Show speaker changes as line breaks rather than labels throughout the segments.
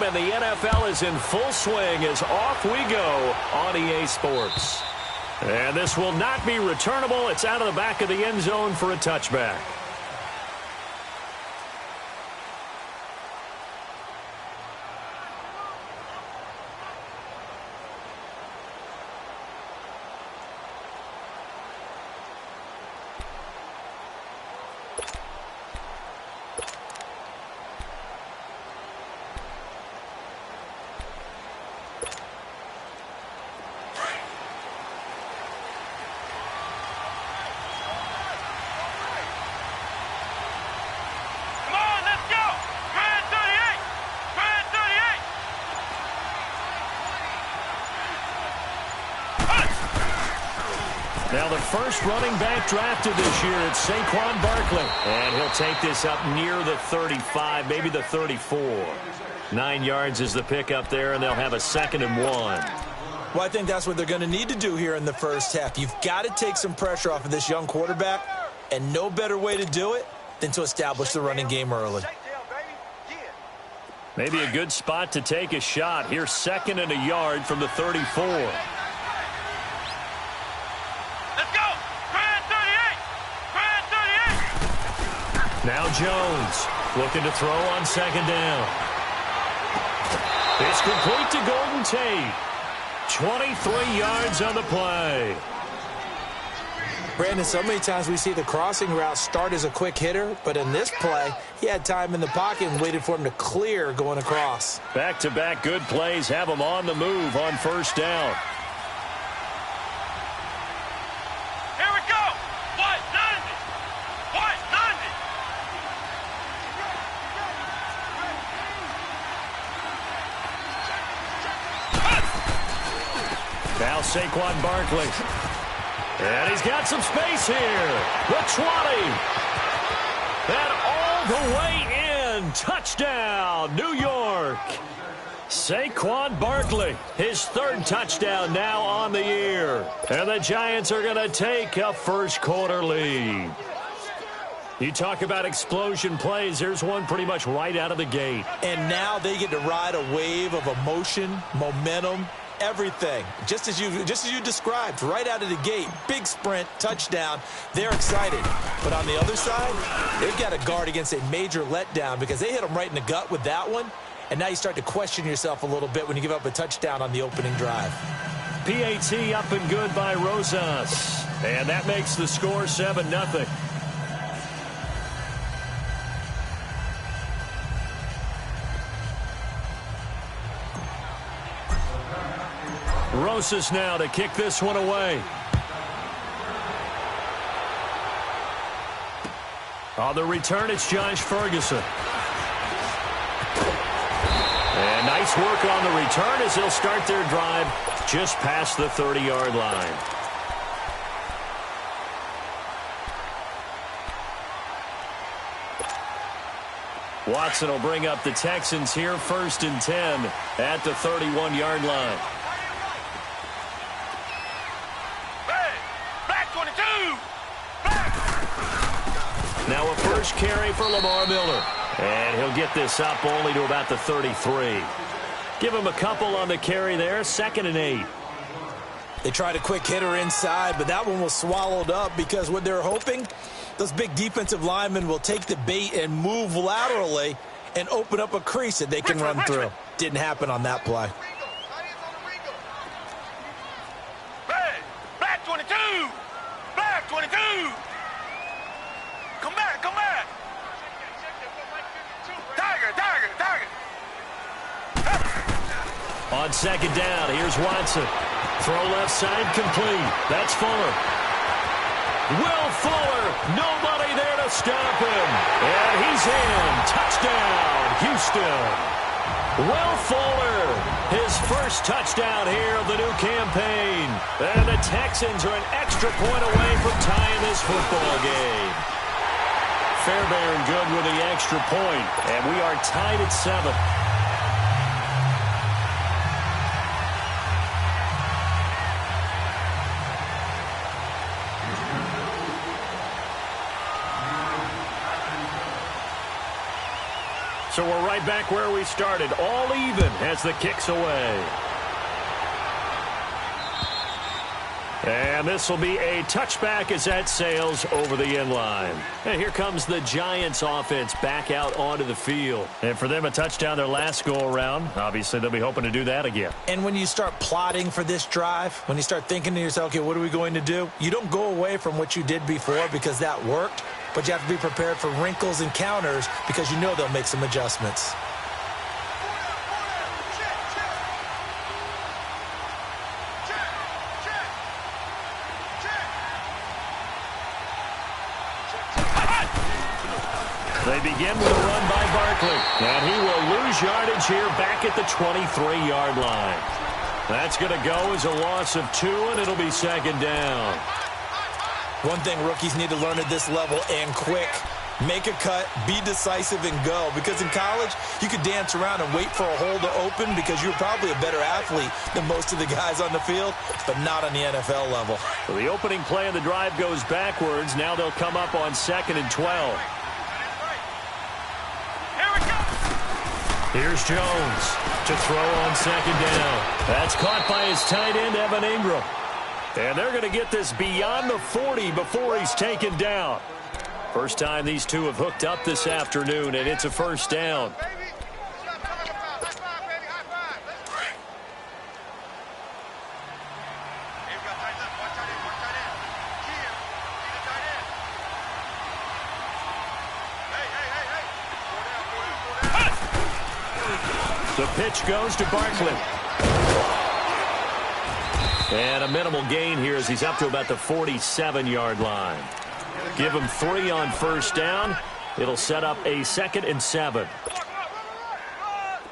and the NFL is in full swing as off we go on EA Sports. And this will not be returnable. It's out of the back of the end zone for a touchback. Now the first running back drafted this year, it's Saquon Barkley. And he'll take this up near the 35, maybe the 34. 9 yards is the pickup there, and they'll have a 2nd and 1.
Well, I think that's what they're going to need to do here in the first half. You've got to take some pressure off of this young quarterback, and no better way to do it than to establish the running game early.
Maybe a good spot to take a shot. Here's 2nd and a yard from the 34. Now Jones looking to throw on 2nd down. It's complete to Golden Tate. 23 yards on the play.
Brandon, so many times we see the crossing route start as a quick hitter, but in this play, he had time in the pocket and waited for him to clear going across.
Back-to-back good plays have him on the move on 1st down. Now Saquon Barkley. And he's got some space here. The 20. And all the way in. Touchdown, New York. Saquon Barkley, his 3rd touchdown now on the year. And the Giants are going to take a first-quarter lead. You talk about explosion plays. There's one pretty much right out of the gate.
And now they get to ride a wave of emotion, momentum, everything, just as you described, right out of the gate. Big sprint, touchdown. They're excited. But on the other side, they've got to guard against a major letdown because they hit them right in the gut with that one. And now you start to question yourself a little bit when you give up a touchdown on the opening drive.
PAT up and good by Rosas. And that makes the score 7-0. Rosas now to kick this one away. On the return, it's Josh Ferguson. And nice work on the return as they'll start their drive just past the 30-yard line. Watson will bring up the Texans here 1st and 10 at the 31-yard line. Now a first carry for Lamar Miller. And he'll get this up only to about the 33. Give him a couple on the carry there. 2nd and 8.
They tried a quick hitter inside, but that one was swallowed up because what they're hoping, those big defensive linemen will take the bait and move laterally and open up a crease that they can run through. Didn't happen on that play.
Black 22! Black 22! Come back, come back! Tiger!
On 2nd down, here's Watson. Throw left side complete. That's Fuller. Will Fuller, nobody there to stop him. And he's in. Touchdown, Houston. Will Fuller, his first touchdown here of the new campaign. And the Texans are an extra point away from tying this football game. Fairbairn good with the extra point. And we are tied at 7. So we're right back where we started, all even as the kick's away. And this will be a touchback as that sails over the end line. And here comes the Giants offense back out onto the field. And for them, a touchdown their last go-around. Obviously, they'll be hoping to do that again.
And when you start plotting for this drive, when you start thinking to yourself, okay, what are we going to do? You don't go away from what you did before because that worked, but you have to be prepared for wrinkles and counters because you know they'll make some adjustments.
They begin with a run by Barkley, and he will lose yardage here back at the 23-yard line. That's going to go as a loss of 2, and it'll be second down.
One thing rookies need to learn at this level, and quick, make a cut, be decisive, and go. Because in college, you could dance around and wait for a hole to open because you're probably a better athlete than most of the guys on the field, but not on the NFL level.
So the opening play of the drive goes backwards. Now they'll come up on 2nd and 12. Here's Jones to throw on second down. That's caught by his tight end, Evan Ingram. And they're going to get this beyond the 40 before he's taken down. First time these two have hooked up this afternoon, and it's a first down. The pitch goes to Barkley. And a minimal gain here as he's up to about the 47-yard line. Give him 3 on first down. It'll set up a 2nd and 7.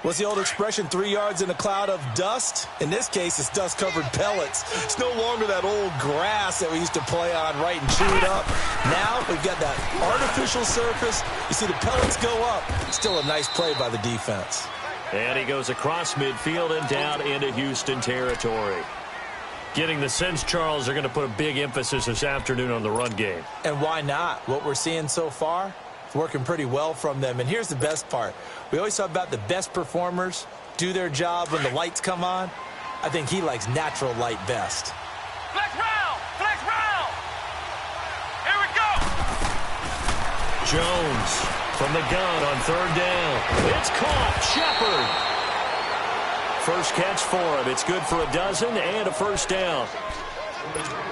What's the old expression, 3 yards in a cloud of dust? In this case, it's dust-covered pellets. It's no longer that old grass that we used to play on right and chew it up. Now we've got that artificial surface. You see the pellets go up. Still a nice play by the defense.
And he goes across midfield and down into Houston territory. Getting the sense, Charles, they're going to put a big emphasis this afternoon on the run game.
And why not? What we're seeing so far, it's working pretty well from them. And here's the best part. We always talk about the best performers do their job when the lights come on. I think he likes natural light best.
Flex round! Flex round! Here we go!
Jones from the gun on 3rd down. It's caught. Shepard. First catch for him. It's good for a dozen and a first down.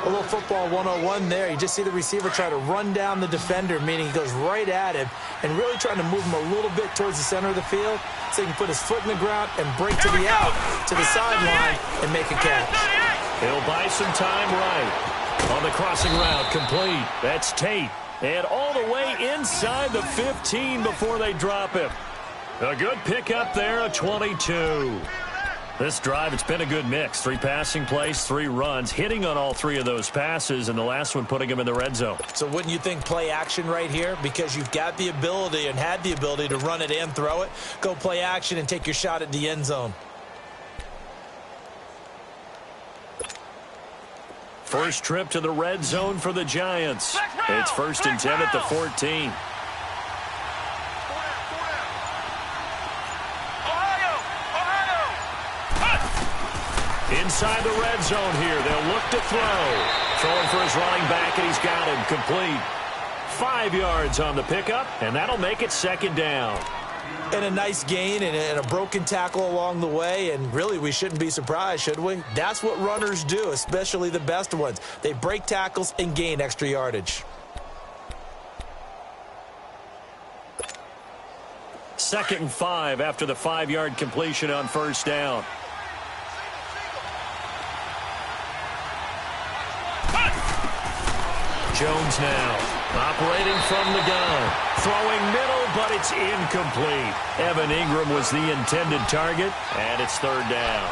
A little football 101 there. You just see the receiver try to run down the defender, meaning he goes right at him and really trying to move him a little bit towards the center of the field so he can put his foot in the ground and break to the out, to the sideline, and make a catch.
He'll buy some time right. On the crossing route, complete. That's Tate. And all the way inside the 15 before they drop him. A good pickup there, a 22. This drive, it's been a good mix. 3 passing plays, 3 runs, hitting on all 3 of those passes, and the last one putting him in the red zone.
So wouldn't you think play action right here? Because you've got the ability and had the ability to run it and throw it. Go play action and take your shot at the end zone.
First trip to the red zone for the Giants. It's 1st and 10 at the 14. Inside the red zone here. They'll look to throw. Throwing for his running back, and he's got him complete. 5 yards on the pickup, and that'll make it 2nd down.
And a nice gain and a broken tackle along the way, and really we shouldn't be surprised, should we? That's what runners do, especially the best ones. They break tackles and gain extra yardage.
2nd and 5 after the 5-yard completion on first down. Jones now, operating from the gun. Throwing middle, but it's incomplete. Evan Ingram was the intended target, and it's 3rd down.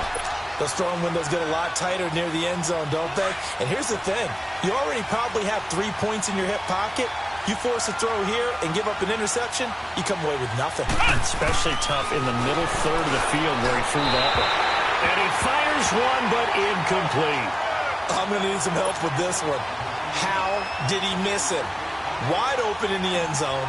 Those throwing windows get a lot tighter near the end zone, don't they? And here's the thing. You already probably have 3 points in your hip pocket. You force a throw here and give up an interception, you come away with nothing.
Especially tough in the middle third of the field where he threw that one. And he fires one, but incomplete.
I'm going to need some help with this one. How did he miss it? Wide open in the end zone.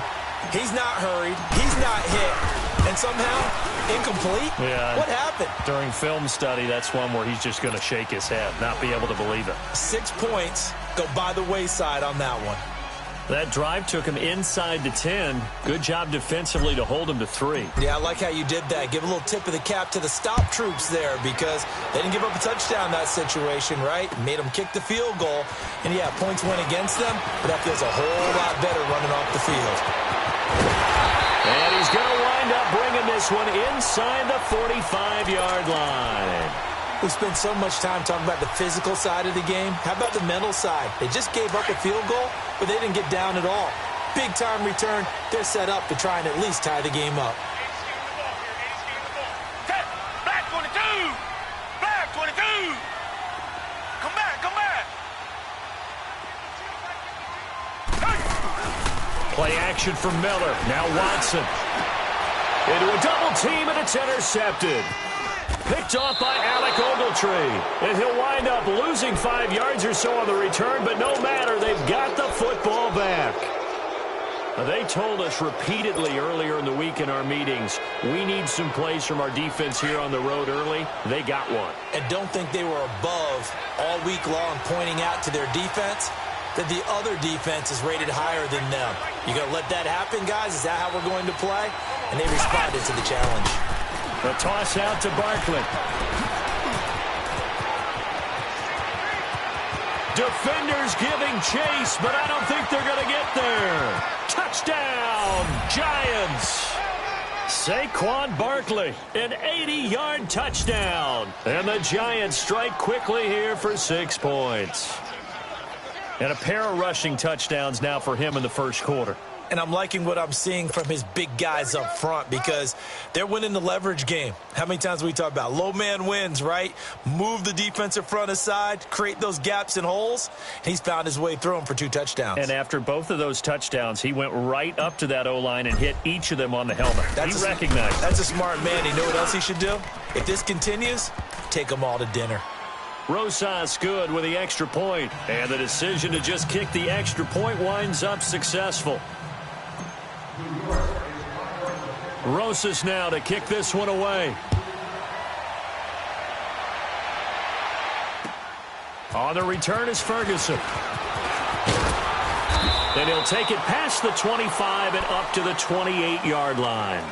He's not hurried. He's not hit. and somehow incomplete?
Yeah.
What happened?
During film study, that's one where he's just going to shake his head, not be able to believe it.
6 points go by the wayside on that one.
That drive took him inside the 10. Good job defensively to hold him to 3.
Yeah, I like how you did that. Give a little tip of the cap to the stop troops there because they didn't give up a touchdown in that situation, right? Made them kick the field goal. And, yeah, points went against them, but that feels a whole lot better running off the field.
And he's going to wind up bringing this one inside the 45-yard line.
We spent so much time talking about the physical side of the game. How about the mental side? They just gave up a field goal, but they didn't get down at all. Big-time return. They're set up to try and at least tie the game up.
Black 22! Black 22! Come back, come back!
Play action for Miller. Now Watson. Into a double team, and it's intercepted. Picked off by Alec Ogletree. And he'll wind up losing 5 yards or so on the return, but no matter, they've got the football back. They told us repeatedly earlier in the week in our meetings, we need some plays from our defense here on the road early. They got one.
And don't think they were above all week long pointing out to their defense that the other defense is rated higher than them. You going to let that happen, guys? Is that how we're going to play? And they responded to the challenge.
A toss out to Barkley. Defenders giving chase, but I don't think they're going to get there. Touchdown, Giants. Saquon Barkley, an 80-yard touchdown. And the Giants strike quickly here for 6 points. And a pair of rushing touchdowns now for him in the first quarter.
And I'm liking what I'm seeing from his big guys up front because they're winning the leverage game. How many times we talk about low man wins, right? Move the defensive front aside, create those gaps and holes. He's found his way through them for 2 touchdowns.
And after both of those touchdowns, he went right up to that O-line and hit each of them on the helmet. He recognized.
That's a smart man. You know what else he should do? If this continues, take them all to dinner.
Rosas good with the extra point. And the decision to just kick the extra point winds up successful. Rosas now to kick this one away. On the return is Ferguson. And he'll take it past the 25 and up to the 28-yard line.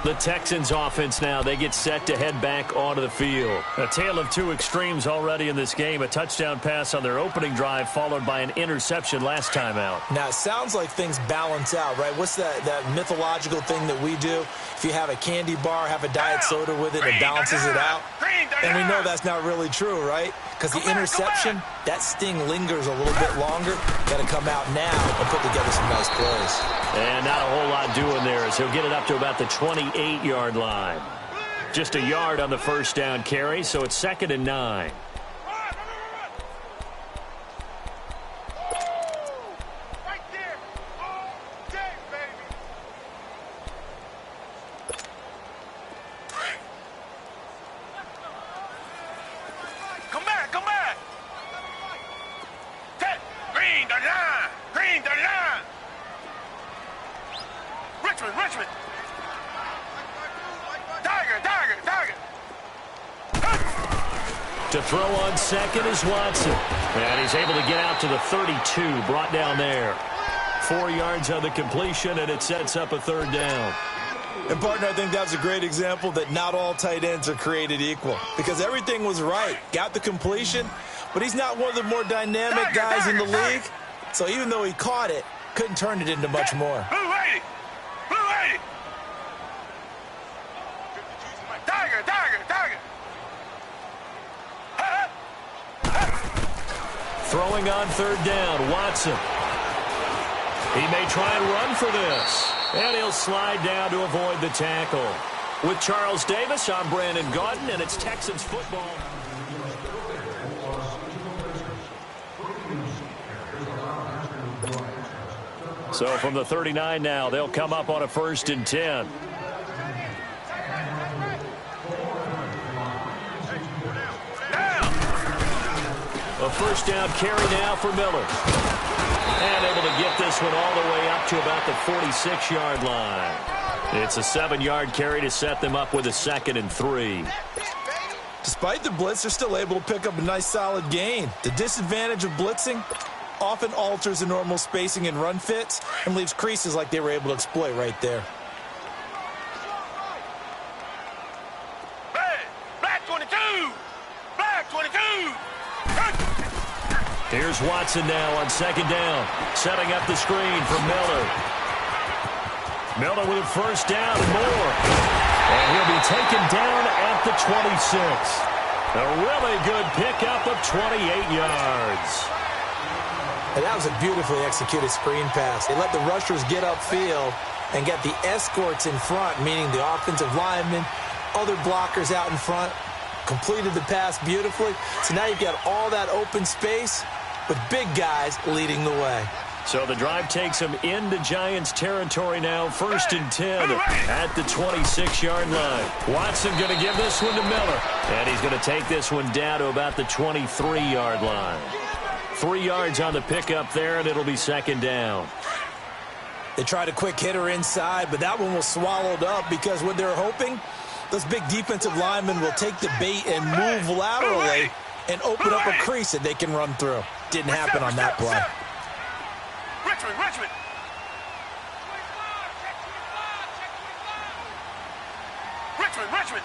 The Texans offense now, they get set to head back onto the field. A tale of 2 extremes already in this game. A touchdown pass on their opening drive followed by an interception last time out.
Now, it sounds like things balance out, right? What's that mythological thing that we do? If you have a candy bar, have a diet soda with it, it balances it out. And we know that's not really true, right? Because the interception, that sting lingers a little bit longer. Got to come out now and put together some nice plays.
And not a whole lot doing there as he'll get it up to about the 28-yard line. Just a yard on the first down carry, so it's 2nd and 9.
Right there. All day, baby. Come back, come back. Green, the line. Green, the line. Richmond. Tiger.
To throw on second is Watson. And he's able to get out to the 32, brought down there. 4 yards on the completion, and it sets up a 3rd down.
And, partner, I think that was a great example that not all tight ends are created equal. Because everything was right. Got the completion, but he's not one of the more dynamic guys in the league. So even though he caught it, couldn't turn it into much more.
Blue lady. Tiger.
Throwing on 3rd down, Watson. He may try and run for this. And he'll slide down to avoid the tackle. With Charles Davis, I'm Brandon Gaudin, and it's Texans football. So from the 39 now, they'll come up on a 1st and 10. A 1st down carry now for Miller. And able to get this one all the way up to about the 46-yard line. It's a 7-yard carry to set them up with a 2nd and 3.
Despite the blitz, they're still able to pick up a nice solid gain. The disadvantage of blitzing often alters the normal spacing and run fits and leaves creases like they were able to exploit right there.
Black 22! Black 22!
Here's Watson now on 2nd down, setting up the screen for Miller. Miller with a 1st down and more. And he'll be taken down at the 26. A really good pickup of 28 yards.
And that was a beautifully executed screen pass. They let the rushers get upfield and get the escorts in front, meaning the offensive linemen, other blockers out in front, completed the pass beautifully. So now you've got all that open space with big guys leading the way.
So the drive takes him into Giants territory now, 1st and 10 at the 26-yard line. Watson going to give this one to Miller, and he's going to take this one down to about the 23-yard line. 3 yards on the pickup there, and it'll be 2nd down.
They tried a quick hitter inside, but that one was swallowed up because what they're hoping, those big defensive linemen will take the bait and move laterally and open up a crease that they can run through. Didn't happen on that play.
Richmond!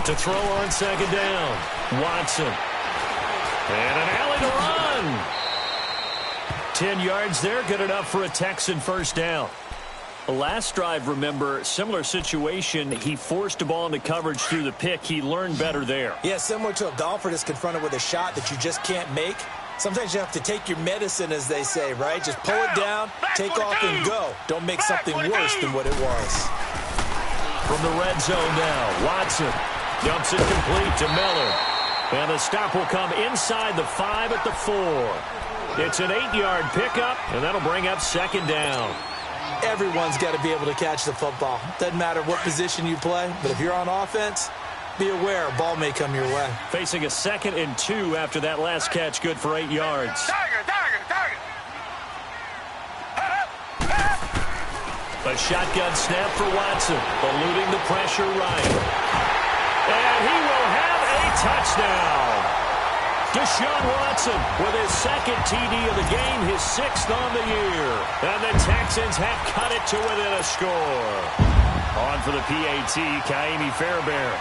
To throw on 2nd down, Watson. And an alley to run. 10 yards there, good enough for a Texan 1st down. The last drive, remember, similar situation. He forced a ball into coverage through the pick. He learned better there.
Yeah, similar to a golfer that's confronted with a shot that you just can't make. Sometimes you have to take your medicine, as they say, right? Just pull it down, take off, and go. Don't make something worse than what it was.
From the red zone now, Watson dumps it complete to Miller. And the stop will come inside the 5 at the 4. It's an 8-yard pickup, and that'll bring up 2nd down.
Everyone's got to be able to catch the football. Doesn't matter what position you play, but if you're on offense, be aware a ball may come your way.
Facing a 2nd and 2 after that last catch, good for 8 yards.
Tiger!
A shotgun snap for Watson, eluding the pressure right. And he will have a touchdown. Deshaun Watson with his 2nd TD of the game, his 6th on the year. And the Texans have cut it to within a score. On for the PAT, Kaimi Fairbairn.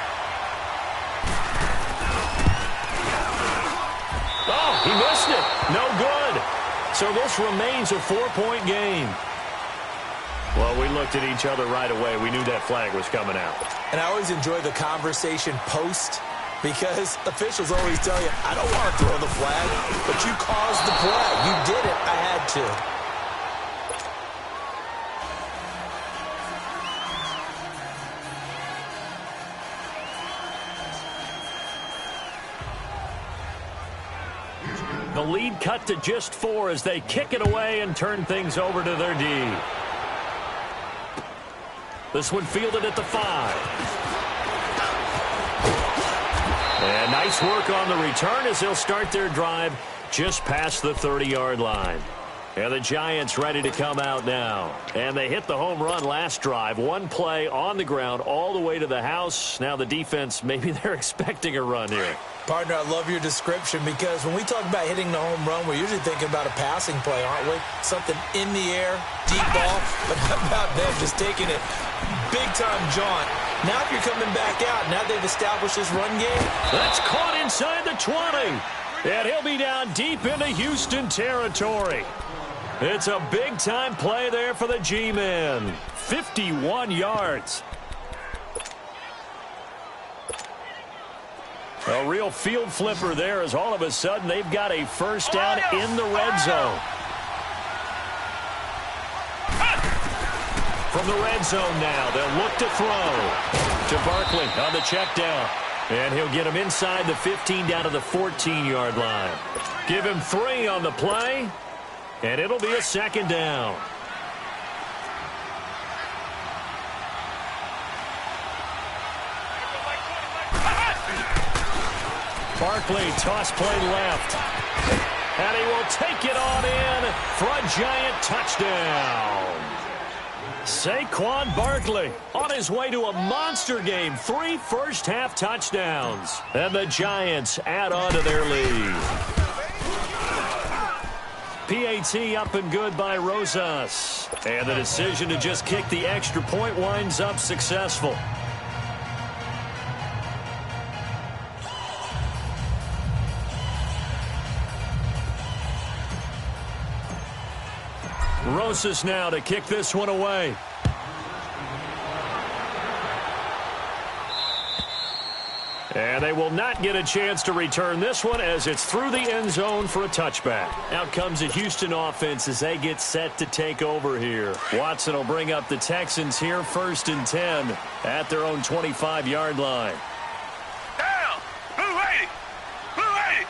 Oh, he missed it. No good. So this remains a 4-point game. Well, we looked at each other right away. We knew that flag was coming out.
And I always enjoy the conversation post, because officials always tell you, I don't want to throw the flag, but you caused the play. You did it. I had to.
The lead cut to just 4 as they kick it away and turn things over to their D. This one fielded at the 5. And nice work on the return as they'll start their drive just past the 30-yard line. And the Giants ready to come out now. And they hit the home run last drive. One play on the ground all the way to the house. Now the defense, maybe they're expecting a run here.
Partner, I love your description, because when we talk about hitting the home run, we're usually thinking about a passing play, aren't we? Something in the air, deep ball. But how about them just taking it big-time jaunt? Now if you're coming back out, now they've established this run game.
That's caught inside the 20. And he'll be down deep into Houston territory. It's a big-time play there for the G-men. 51 yards. A real field flipper there, as all of a sudden they've got a 1st down in the red zone. From the red zone now, they'll look to throw to Barkley on the check down. And he'll get him inside the 15 down to the 14-yard line. Give him 3 on the play, and it'll be a 2nd down. Barkley, toss play left. And he will take it on in for a giant touchdown. Saquon Barkley on his way to a monster game. 3 first-half touchdowns. And the Giants add on to their lead. PAT up and good by Rosas. And the decision to just kick the extra point winds up successful. Rosas now to kick this one away. And they will not get a chance to return this one as it's through the end zone for a touchback. Out comes the Houston offense as they get set to take over here. Watson will bring up the Texans here 1st and 10 at their own 25-yard line.
Down! Blue 80! Blue 80!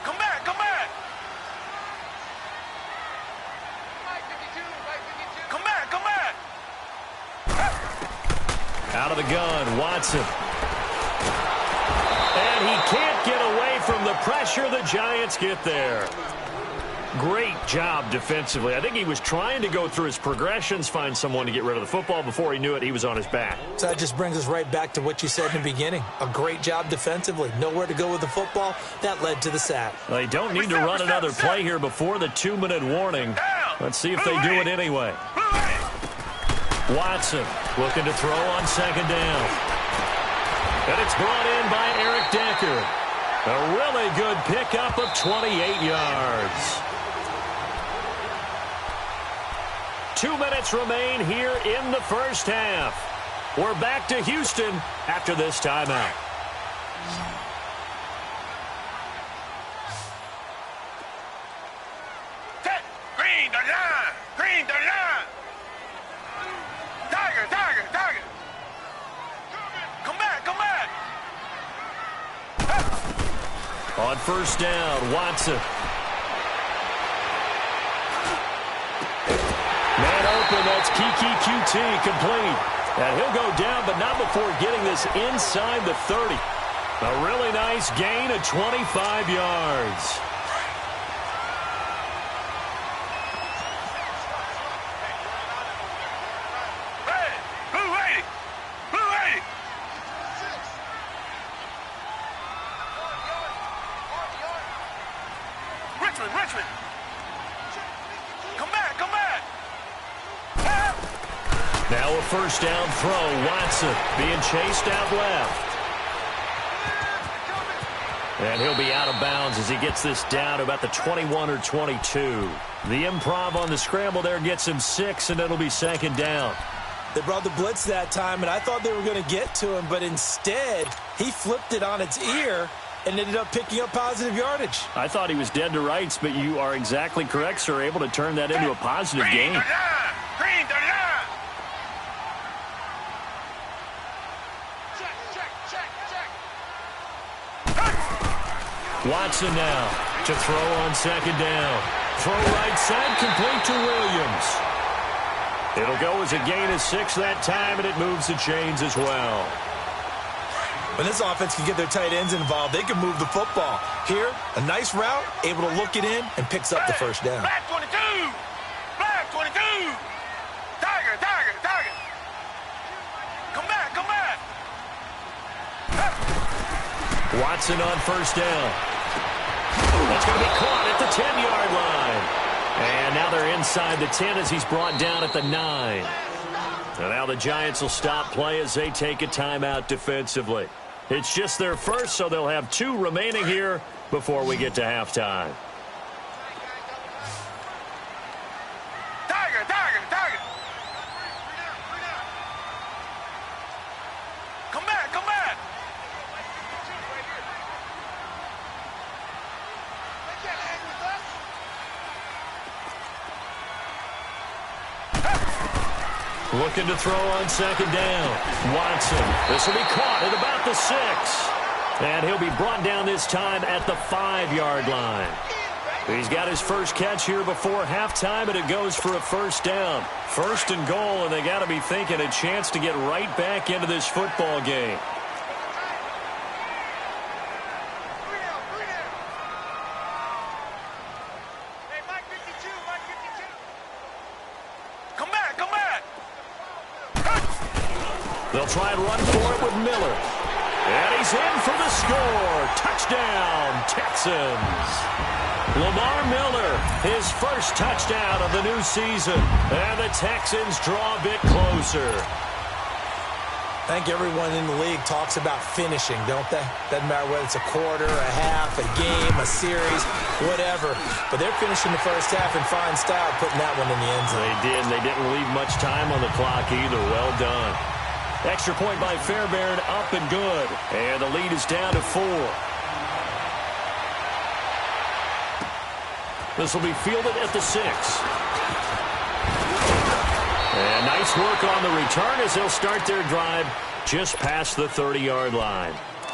Come back, come back! Come back, come back!
Out of the gun, Watson. And he can't get away from the pressure. The Giants get there. Great job defensively. I think he was trying to go through his progressions, find someone to get rid of the football. Before he knew it, he was on his back.
So that just brings us right back to what you said in the beginning. A great job defensively. Nowhere to go with the football. That led to the sack.
They don't need to run another play here before the 2-minute warning. Let's see if they do it anyway. Watson looking to throw on 2nd down. And it's brought in by Eric Decker. A really good pickup of 28 yards. 2 minutes remain here in the first half. We're back to Houston after this timeout.
Green the line! Green the line! Tiger, Tiger, Tiger! Come back, come back!
On 1st down, Watson. Man open, that's Kiki QT complete. And he'll go down, but not before getting this inside the 30. A really nice gain of 25 yards.
Red, blue 80! Blue 80! Richmond, Richmond! Come back, come back!
Now a 1st down throw. Watson being chased out left. And he'll be out of bounds as he gets this down to about the 21 or 22. The improv on the scramble there gets him 6, and it'll be 2nd down.
They brought the blitz that time, and I thought they were going to get to him, but instead he flipped it on its ear and ended up picking up positive yardage.
I thought he was dead to rights, but you are exactly correct, sir. Able to turn that into a positive
Green
gain.
the line! Green the line! Check, check, check, check!
Watson now to throw on 2nd down. Throw right side, complete to Williams. It'll go as a gain of 6 that time, and it moves the chains as well.
When this offense can get their tight ends involved, they can move the football. Here, a nice route, able to look it in, and picks up the 1st down.
Black 22! Black 22! Tiger, Tiger, Tiger! Come back, come back!
Watson on 1st down. That's going to be caught at the 10-yard line. And now they're inside the 10 as he's brought down at the 9. And now the Giants will stop play as they take a timeout defensively. It's just their first, so they'll have 2 remaining here before we get to halftime.
Tiger, Tiger, Tiger! Come back, come back!
Looking to throw on 2nd down. Watson. This will be caught at about the 6. And he'll be brought down this time at the 5-yard line. He's got his first catch here before halftime, and it goes for a 1st down. 1st and goal, and they got to be thinking a chance to get right back into this football game. They'll try and run for it with Miller. And he's in for the score. Touchdown, Texans. Lamar Miller, his first touchdown of the new season. And the Texans draw a bit closer.
I think everyone in the league talks about finishing, don't they? Doesn't matter whether it's a quarter, a half, a game, a series, whatever. But they're finishing the first half in fine style, putting that one in the end zone.
They did, and they didn't leave much time on the clock either. Well done. Extra point by Fairbairn, up and good. And the lead is down to 4. This will be fielded at the 6. And nice work on the return as they'll start their drive just past the 30-yard line.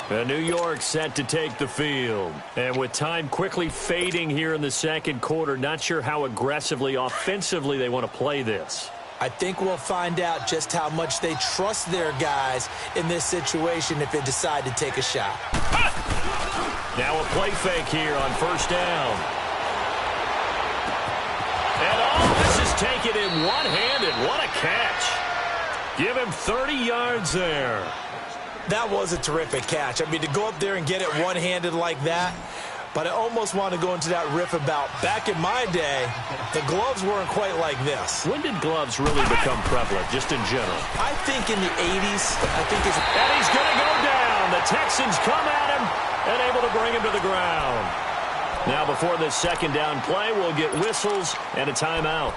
New York set to take the field. And with time quickly fading here in the second quarter, not sure how aggressively, offensively they want to play this.
I think we'll find out just how much they trust their guys in this situation if they decide to take a shot.
Now a play fake here on first down. And all this is taken in one-handed. What a catch. Give him 30 yards there.
That was a terrific catch. I mean, to go up there and get it one-handed like that, but I almost want to go into that riff about back in my day, the gloves weren't quite like this.
When did gloves really become prevalent, just in general?
I think in the 80s.
And he's going to go down. The Texans come at him and able to bring him to the ground. Now, before this second down play, we'll get whistles and a timeout,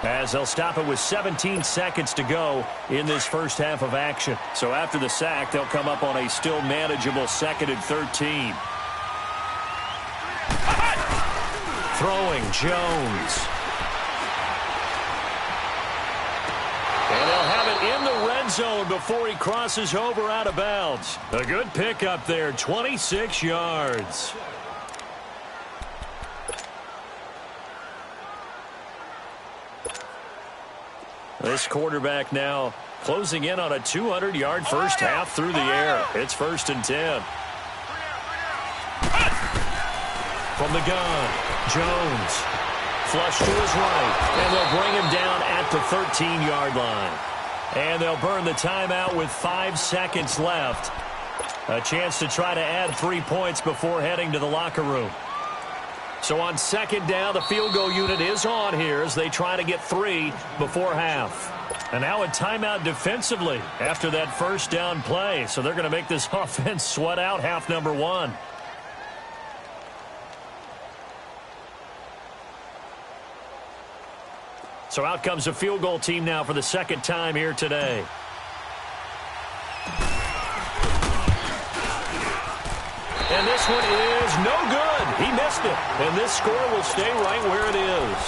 as they'll stop it with 17 seconds to go in this first half of action. So after the sack, they'll come up on a still manageable 2nd and 13. Throwing, Jones. And they'll have it in the red zone before he crosses over out of bounds. A good pickup there, 26 yards. This quarterback now closing in on a 200-yard first half through the air. It's 1st and 10. From the gun, Jones. Flush to his right, and they'll bring him down at the 13-yard line. And they'll burn the timeout with 5 seconds left. A chance to try to add 3 points before heading to the locker room. So on second down, the field goal unit is on here as they try to get 3 before half. And now a timeout defensively after that first down play. So they're going to make this offense sweat out half number 1. So out comes the field goal team now for the second time here today. And this one is no good. He missed it. And this score will stay right where it is.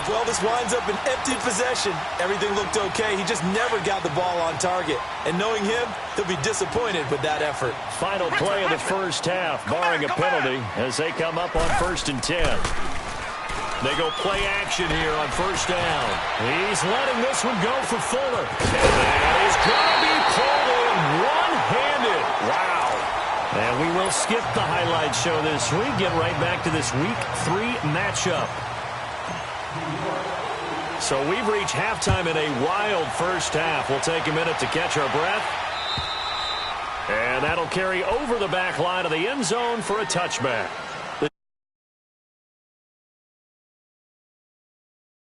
Well, this winds up an empty possession. Everything looked okay. He just never got the ball on target. And knowing him, he'll be disappointed with that effort.
Final play of the first half, barring a penalty, as they come up on 1st and 10. They go play action here on first down. He's letting this one go for Fuller. And he's going to be pulled in one-handed. Wow. And we will skip the highlight show this week. Get right back to this Week 3 matchup. So we've reached halftime in a wild first half. We'll take a minute to catch our breath. And that'll carry over the back line of the end zone for a touchback.